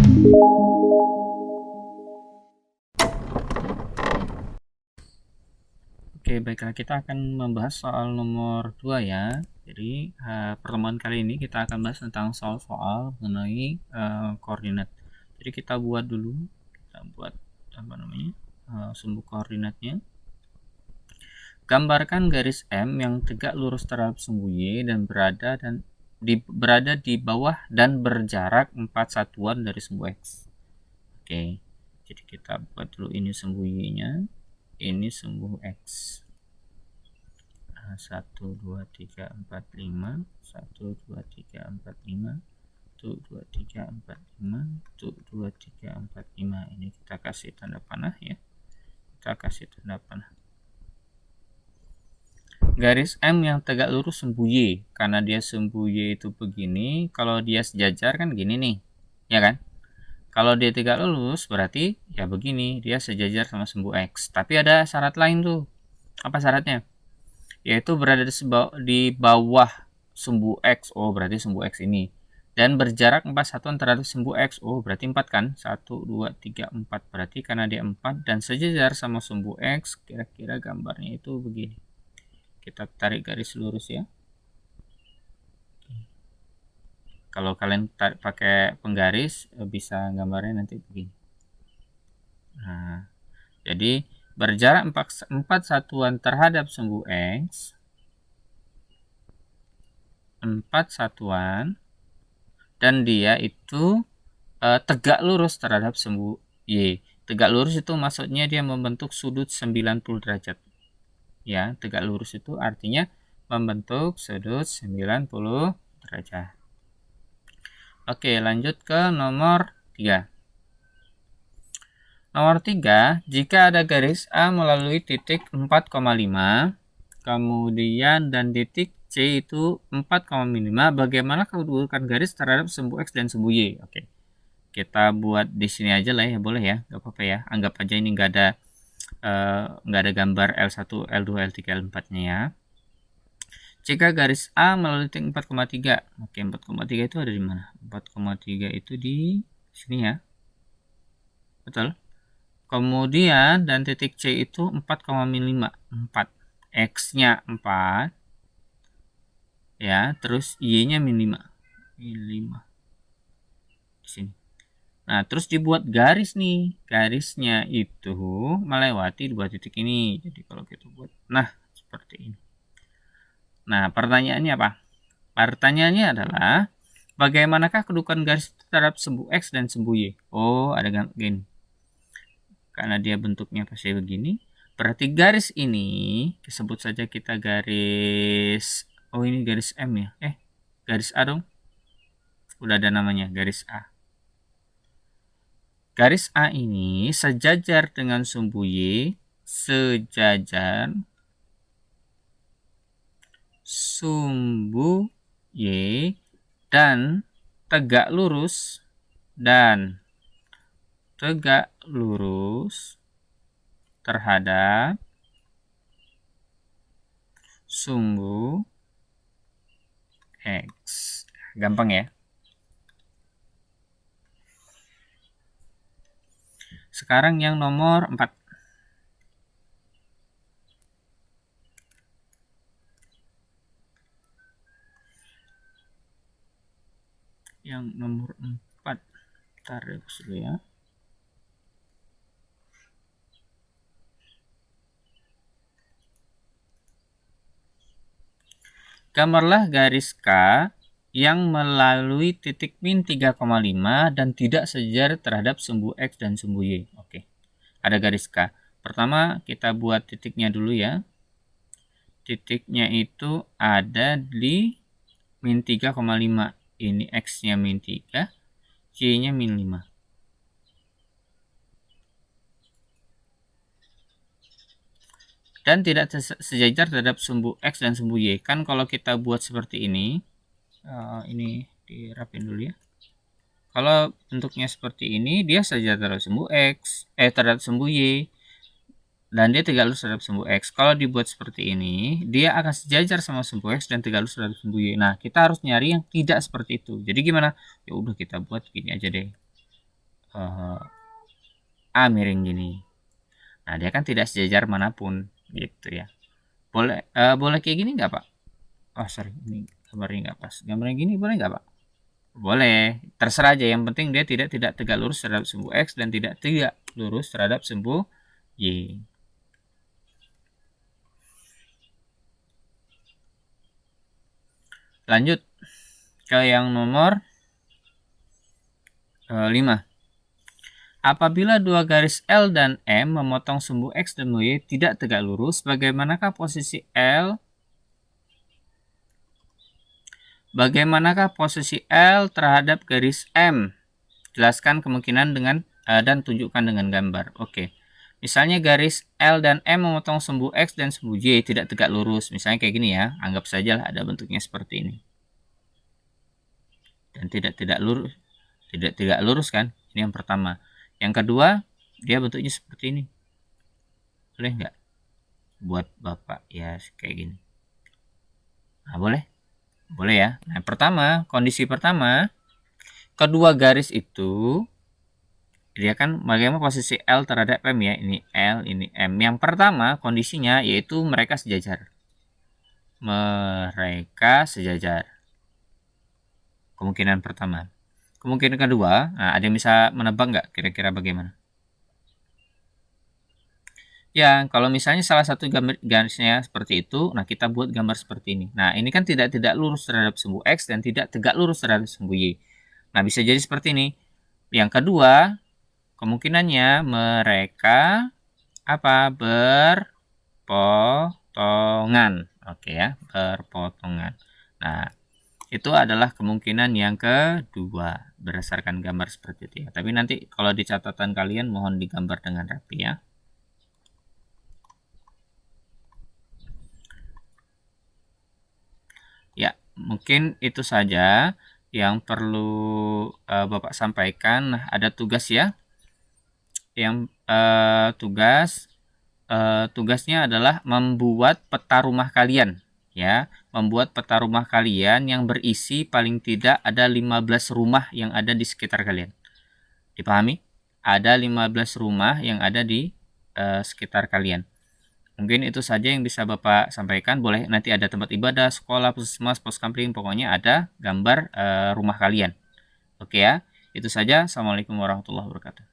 Oke, baiklah, kita akan membahas soal nomor 2 ya. Jadi pertemuan kali ini kita akan bahas tentang soal-soal mengenai koordinat. Jadi kita buat dulu, kita buat apa namanya, sumbu koordinatnya. Gambarkan garis M yang tegak lurus terhadap sumbu Y dan berada di bawah dan berjarak 4 satuan dari sumbu X. Oke, jadi kita buat dulu ini sumbu Y-nya, ini sumbu X. 1, 2, 3, 4, 5, 1, 2, 3, 4, 5, 1, 2, 3, 4, 5, 1, 2, 3, 4, 5. Ini kita kasih tanda panah ya. Kita kasih tanda panah. Garis M yang tegak lurus sumbu Y. Karena dia sumbu Y itu begini, kalau dia sejajar kan gini nih. Ya kan? Kalau dia tegak lurus berarti ya begini, dia sejajar sama sumbu X. Tapi ada syarat lain tuh. Apa syaratnya? Yaitu berada di bawah sumbu X. Oh, berarti sumbu X ini. Dan berjarak 4 satuan terhadap sumbu X. Oh, berarti 4 kan? 1, 2, 3, 4. Berarti karena dia 4 dan sejajar sama sumbu X, kira-kira gambarnya itu begini. Kita tarik garis lurus ya. Kalau kalian pakai penggaris, bisa gambarnya nanti begini. Nah, jadi berjarak 4 satuan terhadap sumbu X, 4 satuan, dan dia itu tegak lurus terhadap sumbu Y. Tegak lurus itu maksudnya dia membentuk sudut 90 derajat. Ya, tegak lurus itu artinya membentuk sudut 90 derajat. Oke, lanjut ke nomor 3. Nomor 3, jika ada garis A melalui titik 4,5, kemudian dan titik C itu 4,5, bagaimana kedudukan garis terhadap sumbu X dan sumbu Y? Oke, kita buat di sini aja lah ya, boleh ya, nggak apa-apa ya. Anggap aja ini nggak ada gambar L1, L2, L3, L4-nya ya. Jika garis A melalui titik 4,3, oke, 4,3 itu ada di mana? 4,3 itu di sini ya, betul? Kemudian dan titik C itu 4,5, 4. X-nya 4. Ya, terus Y-nya min 5. Min 5. Di sini. Nah, terus dibuat garis nih. Garisnya itu melewati dua titik ini. Jadi kalau kita buat, nah, seperti ini. Nah, pertanyaannya apa? Pertanyaannya adalah, bagaimanakah kedudukan garis terhadap sumbu X dan sumbu Y? Oh, ada gini. Karena dia bentuknya pasti begini, berarti garis ini sebut saja kita garis, oh ini garis M ya, garis A dong, udah ada namanya, garis A. Garis A ini sejajar dengan sumbu Y, sejajar sumbu Y dan tegak lurus terhadap sumbu X. Gampang ya. Sekarang yang nomor 4. Yang nomor 4. Tarik dulu ya. Gambarlah garis K yang melalui titik min 3,5 dan tidak sejajar terhadap sumbu X dan sumbu Y. Oke, ada garis K. Pertama kita buat titiknya dulu ya. Titiknya itu ada di min 3,5. Ini X-nya min 3, Y-nya min 5. Dan tidak sejajar terhadap sumbu X dan sumbu Y. Kan kalau kita buat seperti ini dirapin dulu ya. Kalau bentuknya seperti ini, dia sejajar terhadap sumbu X, terhadap sumbu Y, dan dia tegak lurus terhadap sumbu X. Kalau dibuat seperti ini, dia akan sejajar sama sumbu X dan tegak lurus terhadap sumbu Y. Nah, kita harus nyari yang tidak seperti itu. Jadi gimana? Ya udah kita buat gini aja deh. A miring gini. Nah, dia kan tidak sejajar manapun gitu ya. Boleh kayak gini nggak, Pak? Oh, sorry, ini gambarnya nggak pas. Gambarnya gini boleh nggak, Pak? Boleh, terserah aja. Yang penting dia tidak tegak lurus terhadap sumbu X dan tidak lurus terhadap sumbu Y. Lanjut ke yang nomor 5. Apabila dua garis L dan M memotong sumbu X dan Y tidak tegak lurus, bagaimanakah posisi L? Bagaimanakah posisi L terhadap garis M? Jelaskan kemungkinan dengan dan tunjukkan dengan gambar. Oke. Misalnya garis L dan M memotong sumbu X dan sumbu Y tidak tegak lurus. Misalnya kayak gini ya. Anggap saja ada bentuknya seperti ini. Dan tidak lurus. Tidak lurus kan? Ini yang pertama. Yang kedua, dia bentuknya seperti ini. Boleh nggak? Buat Bapak ya kayak gini. Nah, boleh? Boleh ya. Nah, kondisi pertama, kedua garis itu dia kan bagaimana posisi L terhadap M ya. Ini L, ini M. Yang pertama kondisinya yaitu mereka sejajar. Mereka sejajar. Kemungkinan pertama. Kemungkinan kedua, nah ada yang bisa menebak nggak kira-kira bagaimana? Ya, kalau misalnya salah satu garisnya seperti itu, nah kita buat gambar seperti ini. Nah, ini kan tidak lurus terhadap sumbu X dan tidak tegak lurus terhadap sumbu Y. Nah, bisa jadi seperti ini. Yang kedua, kemungkinannya mereka berpotongan. Oke ya, berpotongan. Nah, itu adalah kemungkinan yang kedua berdasarkan gambar seperti itu ya. Tapi nanti kalau di catatan kalian mohon digambar dengan rapi ya. Ya, mungkin itu saja yang perlu Bapak sampaikan. Nah, ada tugas ya. Yang tugasnya adalah membuat peta rumah kalian ya, membuat peta rumah kalian yang berisi paling tidak ada 15 rumah yang ada di sekitar kalian. Dipahami? Ada 15 rumah yang ada di sekitar kalian. Mungkin itu saja yang bisa Bapak sampaikan. Boleh nanti ada tempat ibadah, sekolah, puskesmas, pos kampling, pokoknya ada gambar rumah kalian. Oke ya. Itu saja. Assalamualaikum warahmatullahi wabarakatuh.